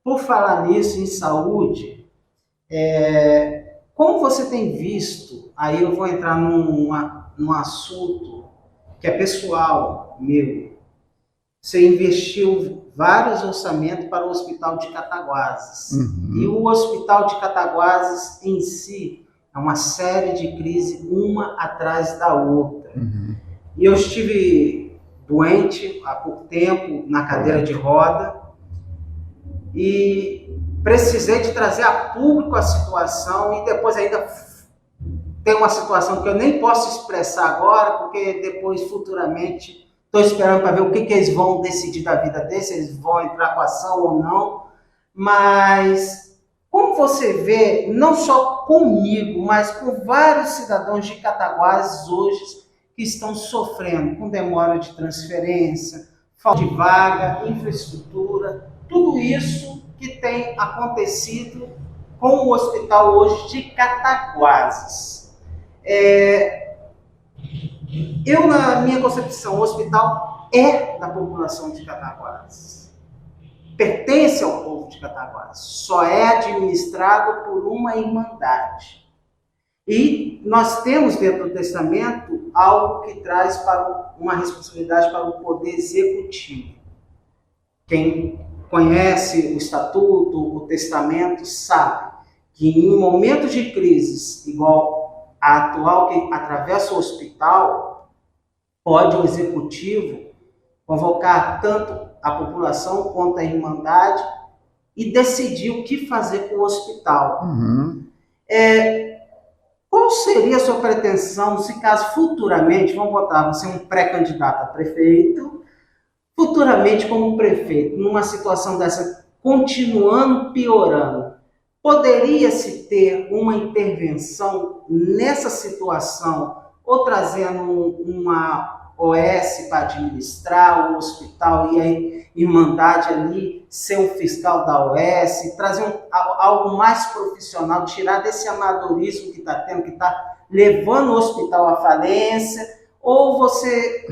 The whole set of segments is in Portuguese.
Por falar nisso, em saúde, como você tem visto, aí eu vou entrar num assunto que é pessoal meu. Você investiu vários orçamentos para o Hospital de Cataguases. E o Hospital de Cataguases em si é uma série de crises, uma atrás da outra. E eu estive doente há pouco tempo, na cadeira de roda, e precisei de trazer a público a situação, e depois ainda tem uma situação que eu nem posso expressar agora, porque depois, futuramente, estou esperando para ver o que eles vão decidir da vida deles, se eles vão entrar com ação ou não. Mas, como você vê, não só comigo, mas com vários cidadãos de Cataguases hoje que estão sofrendo com demora de transferência, falta de vaga, infraestrutura, tudo isso que tem acontecido com o hospital hoje de Cataguases. Eu, na minha concepção, o hospital é da população de Cataguases. Pertence ao povo de Cataguases. Só é administrado por uma irmandade. E nós temos dentro do testamento algo que traz para uma responsabilidade para o poder executivo. Quem conhece o estatuto, o testamento, sabe que em momentos de crises igual a atual que atravessa o hospital, pode o executivo convocar tanto a população quanto a irmandade e decidir o que fazer com o hospital. Qual seria a sua pretensão se caso futuramente, vamos botar você um pré-candidato a prefeito, futuramente como prefeito, numa situação dessa, continuando piorando, poderia-se ter uma intervenção nessa situação, ou trazendo uma OS para administrar o hospital e a irmandade ali ser o fiscal da OS, trazer algo mais profissional, tirar desse amadorismo que está tendo, que está levando o hospital à falência, ou você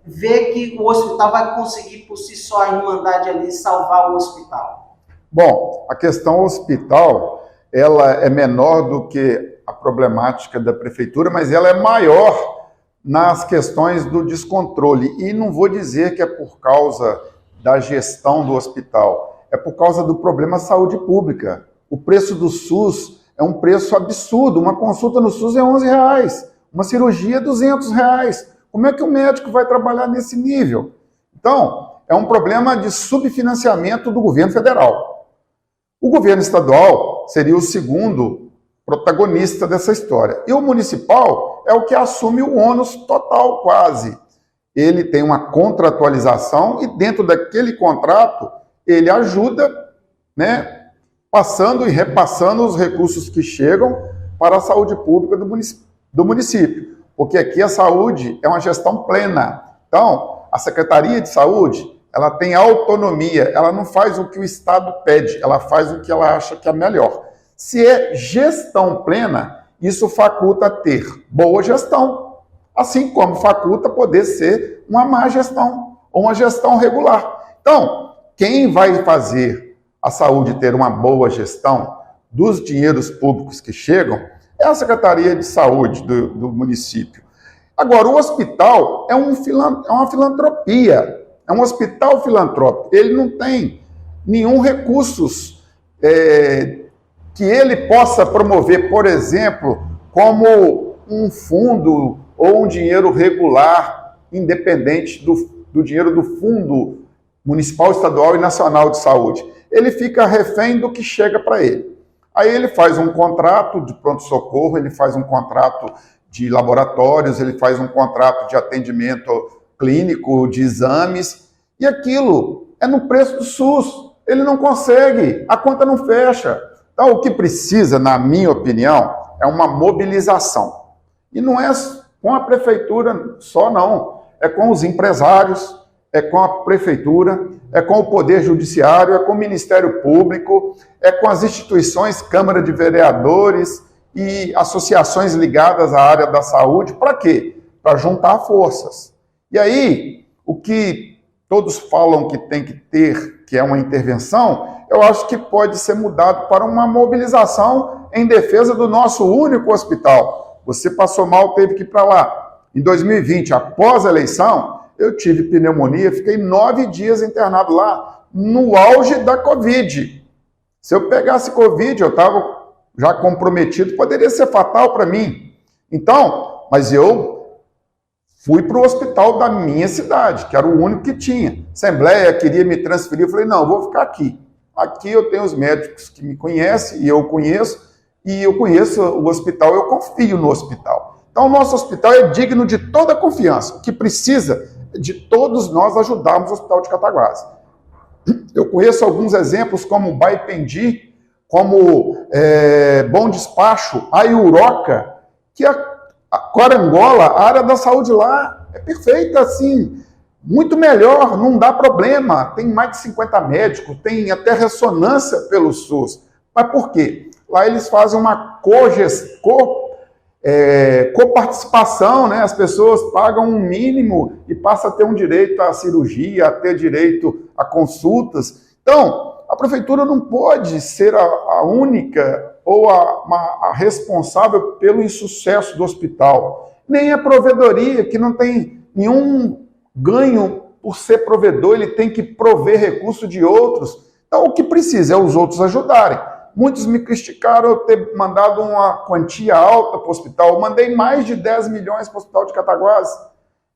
vê que o hospital vai conseguir por si só, a irmandade ali, salvar o hospital? Bom, a questão hospital, ela é menor do que a problemática da prefeitura, mas ela é maior nas questões do descontrole. E não vou dizer que é por causa da gestão do hospital, é por causa do problema saúde pública. O preço do SUS é um preço absurdo. Uma consulta no SUS é R$11, uma cirurgia é R$200. Como é que o médico vai trabalhar nesse nível? Então, é um problema de subfinanciamento do governo federal. O governo estadual seria o segundo protagonista dessa história. E o municipal é o que assume o ônus total, quase. Ele tem uma contratualização e dentro daquele contrato ele ajuda, né, passando e repassando os recursos que chegam para a saúde pública do município. Porque aqui a saúde é uma gestão plena. Então, a Secretaria de Saúde, ela tem autonomia, ela não faz o que o Estado pede, ela faz o que ela acha que é melhor. Se é gestão plena, isso faculta ter boa gestão, assim como faculta poder ser uma má gestão, ou uma gestão regular. Então, quem vai fazer a saúde ter uma boa gestão dos dinheiros públicos que chegam é a Secretaria de Saúde do município. Agora, o hospital é uma filantropia, é um hospital filantrópico. Ele não tem nenhum recursos que ele possa promover, por exemplo, como um fundo ou um dinheiro regular, independente do dinheiro do Fundo Municipal, Estadual e Nacional de Saúde. Ele fica refém do que chega para ele. Aí ele faz um contrato de pronto-socorro, ele faz um contrato de laboratórios, ele faz um contrato de atendimento clínico, de exames, e aquilo é no preço do SUS. Ele não consegue, a conta não fecha. Então, o que precisa, na minha opinião, é uma mobilização. E não é com a prefeitura só, não. É com os empresários, é com a prefeitura, é com o Poder Judiciário, é com o Ministério Público, é com as instituições, Câmara de Vereadores e associações ligadas à área da saúde. Para quê? Para juntar forças. E aí, o que todos falam que tem que ter, que é uma intervenção, eu acho que pode ser mudado para uma mobilização em defesa do nosso único hospital. Você passou mal, teve que ir para lá. Em 2020, após a eleição, eu tive pneumonia, fiquei 9 dias internado lá, no auge da Covid. Se eu pegasse Covid, eu estava já comprometido, poderia ser fatal para mim. Então, mas eu fui para o hospital da minha cidade, que era o único que tinha. A Assembleia queria me transferir, eu falei, não, eu vou ficar aqui. Aqui eu tenho os médicos que me conhecem, e eu conheço o hospital, eu confio no hospital. Então, o nosso hospital é digno de toda confiança. O que precisa de todos nós ajudarmos o Hospital de Cataguases. Eu conheço alguns exemplos como Baipendi, como Bom Despacho, a Iuroca, que a Corangola, a área da saúde lá é perfeita, assim, muito melhor, não dá problema. Tem mais de 50 médicos, tem até ressonância pelo SUS. Mas por quê? Lá eles fazem uma coparticipação, né? As pessoas pagam um mínimo e passam a ter um direito à cirurgia, a ter direito a consultas. Então, a prefeitura não pode ser a única ou a responsável pelo insucesso do hospital. Nem a provedoria, que não tem nenhum ganho por ser provedor, ele tem que prover recurso de outros. Então, o que precisa é os outros ajudarem. Muitos me criticaram eu ter mandado uma quantia alta para o hospital. Eu mandei mais de 10 milhões para o Hospital de Cataguases.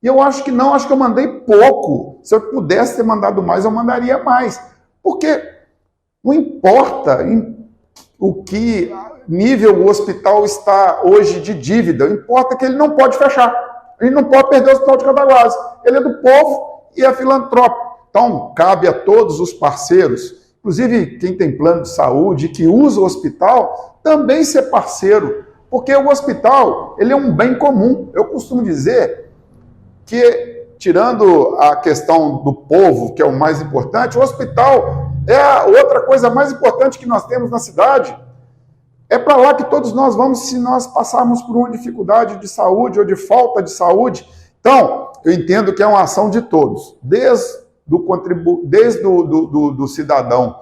E eu acho que não, acho que eu mandei pouco. Se eu pudesse ter mandado mais, eu mandaria mais. Porque não importa o que nível o hospital está hoje de dívida, importa que ele não pode fechar. Ele não pode perder o Hospital de Cataguases. Ele é do povo e é filantrópico. Então, cabe a todos os parceiros, inclusive quem tem plano de saúde, que usa o hospital, também ser parceiro, porque o hospital ele é um bem comum. Eu costumo dizer que, tirando a questão do povo, que é o mais importante, o hospital é a outra coisa mais importante que nós temos na cidade. É para lá que todos nós vamos se nós passarmos por uma dificuldade de saúde ou de falta de saúde. Então, eu entendo que é uma ação de todos, desde do cidadão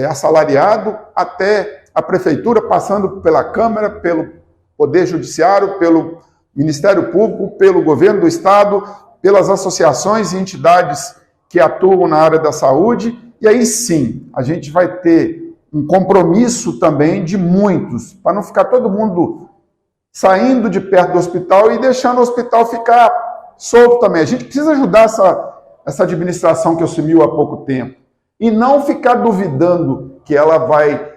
assalariado até a prefeitura, passando pela Câmara, pelo Poder Judiciário, pelo Ministério Público, pelo Governo do Estado, pelas associações e entidades que atuam na área da saúde. E aí sim, a gente vai ter um compromisso também de muitos, para não ficar todo mundo saindo de perto do hospital e deixando o hospital ficar solto também. A gente precisa ajudar essa administração que assumiu há pouco tempo e não ficar duvidando que ela vai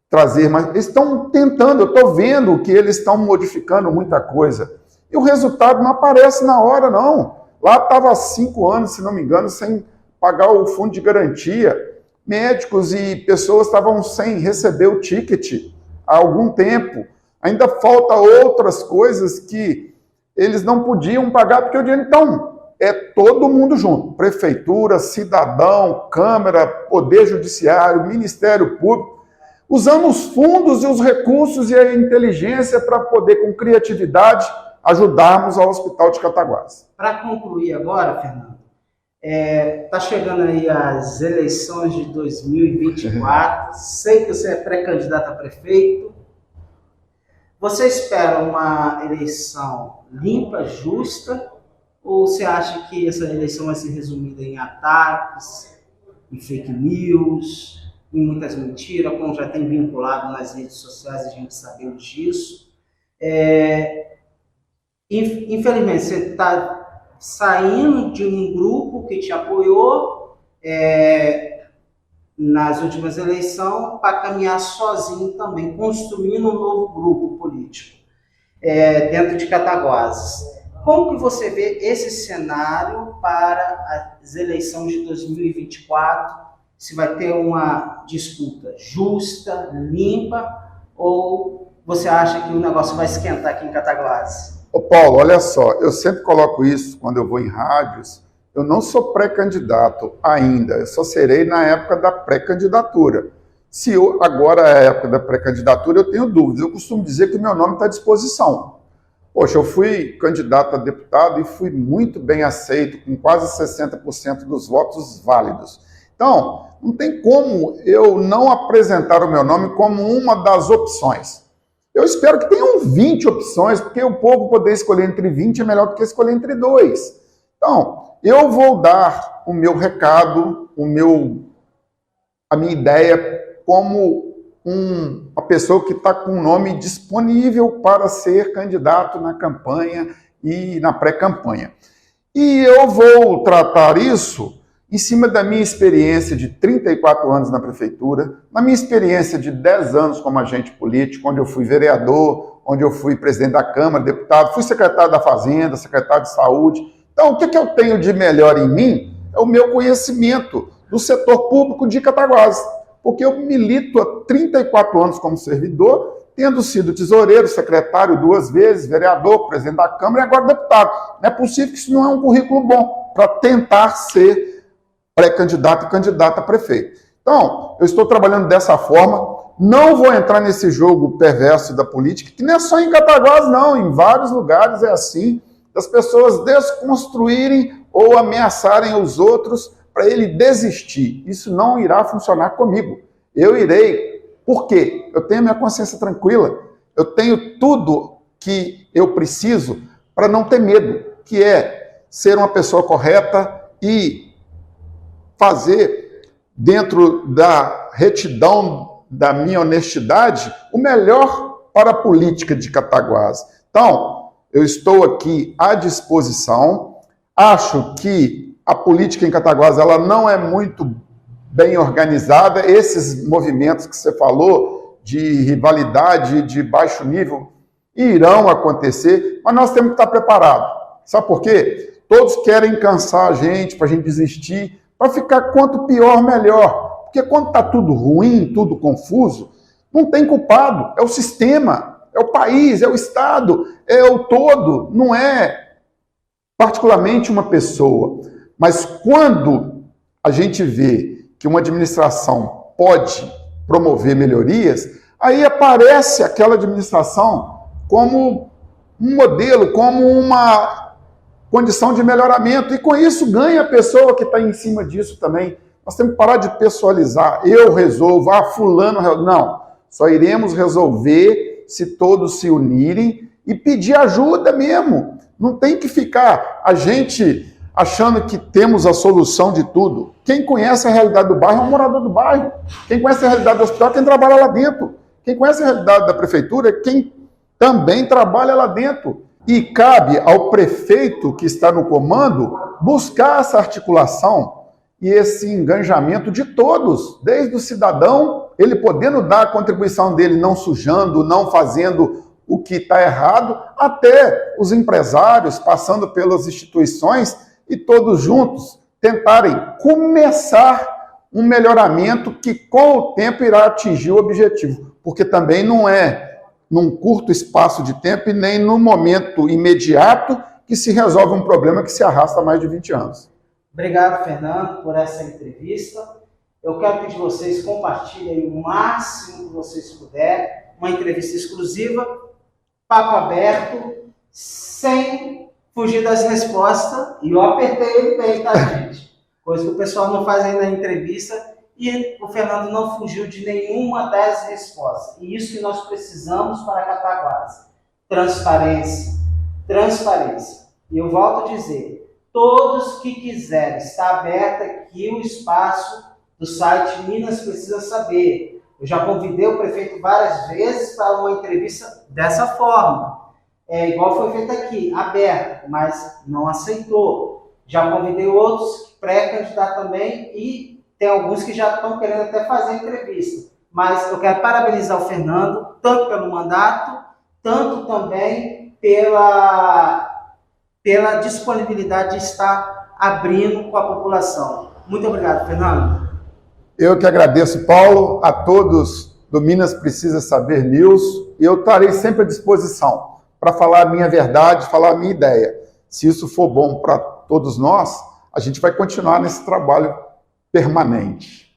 trazer, mas eles estão tentando, eu estou vendo que eles estão modificando muita coisa e o resultado não aparece na hora, não. Lá estava há 5 anos, se não me engano, sem pagar o fundo de garantia. Médicos e pessoas estavam sem receber o ticket há algum tempo. Ainda falta outras coisas que eles não podiam pagar, porque o dinheiro, então, é todo mundo junto. Prefeitura, cidadão, Câmara, Poder Judiciário, Ministério Público, usando os fundos e os recursos e a inteligência para poder, com criatividade, ajudarmos ao Hospital de Cataguases. Para concluir agora, Fernando, está chegando aí as eleições de 2024, sei que você é pré-candidato a prefeito. Você espera uma eleição limpa, justa, ou você acha que essa eleição vai ser resumida em ataques, em fake news, em muitas mentiras, como já tem vinculado nas redes sociais, a gente sabemos disso? Infelizmente, você está saindo de um grupo que te apoiou nas últimas eleições para caminhar sozinho também, construindo um novo grupo político dentro de Cataguases. Como que você vê esse cenário para as eleições de 2024? Se vai ter uma disputa justa, limpa, ou você acha que o negócio vai esquentar aqui em Cataguases? Ô Paulo, olha só, eu sempre coloco isso quando eu vou em rádios. Eu não sou pré-candidato ainda, eu só serei na época da pré-candidatura. Se agora é a época da pré-candidatura, eu tenho dúvidas. Eu costumo dizer que o meu nome está à disposição. Poxa, eu fui candidato a deputado e fui muito bem aceito, com quase 60% dos votos válidos. Então, não tem como eu não apresentar o meu nome como uma das opções. Eu espero que tenham 20 opções, porque o povo poder escolher entre 20 é melhor do que escolher entre 2. Então, eu vou dar o meu recado, a minha ideia como uma pessoa que está com o nome disponível para ser candidato na campanha e na pré-campanha. E eu vou tratar isso em cima da minha experiência de 34 anos na prefeitura, na minha experiência de 10 anos como agente político, onde eu fui vereador, onde eu fui presidente da Câmara, deputado, fui secretário da Fazenda, secretário de Saúde. Então, o que eu tenho de melhor em mim é o meu conhecimento do setor público de Cataguases, porque eu milito há 34 anos como servidor, tendo sido tesoureiro, secretário 2 vezes, vereador, presidente da Câmara e agora deputado. Não é possível que isso não é um currículo bom para tentar ser pré-candidato e candidato a prefeito. Então, eu estou trabalhando dessa forma, não vou entrar nesse jogo perverso da política, que não é só em Cataguases, não, em vários lugares é assim, das pessoas desconstruírem ou ameaçarem os outros para ele desistir. Isso não irá funcionar comigo. Eu irei. Por quê? Eu tenho a minha consciência tranquila. Eu tenho tudo que eu preciso para não ter medo, que é ser uma pessoa correta e fazer, dentro da retidão da minha honestidade, o melhor para a política de Cataguases. Então, eu estou aqui à disposição. Acho que a política em Cataguases ela não é muito bem organizada. Esses movimentos que você falou, de rivalidade de baixo nível, irão acontecer, mas nós temos que estar preparados. Sabe por quê? Todos querem cansar a gente, para a gente desistir, para ficar quanto pior, melhor. Porque quando está tudo ruim, tudo confuso, não tem culpado. É o sistema, é o país, é o Estado, é o todo, não é particularmente uma pessoa. Mas quando a gente vê que uma administração pode promover melhorias, aí aparece aquela administração como um modelo, como uma condição de melhoramento, e com isso ganha a pessoa que está em cima disso também. Nós temos que parar de pessoalizar. Eu resolvo, fulano resolve. Não, só iremos resolver se todos se unirem e pedir ajuda mesmo. Não tem que ficar a gente achando que temos a solução de tudo. Quem conhece a realidade do bairro é um morador do bairro. Quem conhece a realidade do hospital é quem trabalha lá dentro. Quem conhece a realidade da prefeitura é quem também trabalha lá dentro. E cabe ao prefeito que está no comando buscar essa articulação e esse engajamento de todos, desde o cidadão, ele podendo dar a contribuição dele, não sujando, não fazendo o que está errado, até os empresários, passando pelas instituições, e todos juntos tentarem começar um melhoramento que com o tempo irá atingir o objetivo, porque também não é num curto espaço de tempo e nem no momento imediato que se resolve um problema que se arrasta há mais de 20 anos. Obrigado, Fernando, por essa entrevista. Eu quero que vocês compartilhem o máximo que vocês puderem, uma entrevista exclusiva, papo aberto, sem fugir das respostas, e eu apertei ele bem, tá, gente? Coisa que o pessoal não faz ainda na entrevista, e o Fernando não fugiu de nenhuma das respostas. E isso que nós precisamos para Cataguases. Transparência. Transparência. E eu volto a dizer, todos que quiserem, está aberto aqui o espaço do site Minas Precisa Saber. Eu já convidei o prefeito várias vezes para uma entrevista dessa forma. Igual foi feito aqui, aberto, mas não aceitou. Já convidei outros pré-candidatos também e tem alguns que já estão querendo até fazer entrevista. Mas eu quero parabenizar o Fernando, tanto pelo mandato, tanto também pela disponibilidade de estar abrindo com a população. Muito obrigado, Fernando. Eu que agradeço, Paulo, a todos do Minas Precisa Saber News, e eu estarei sempre à disposição para falar a minha verdade, falar a minha ideia. Se isso for bom para todos nós, a gente vai continuar nesse trabalho permanente.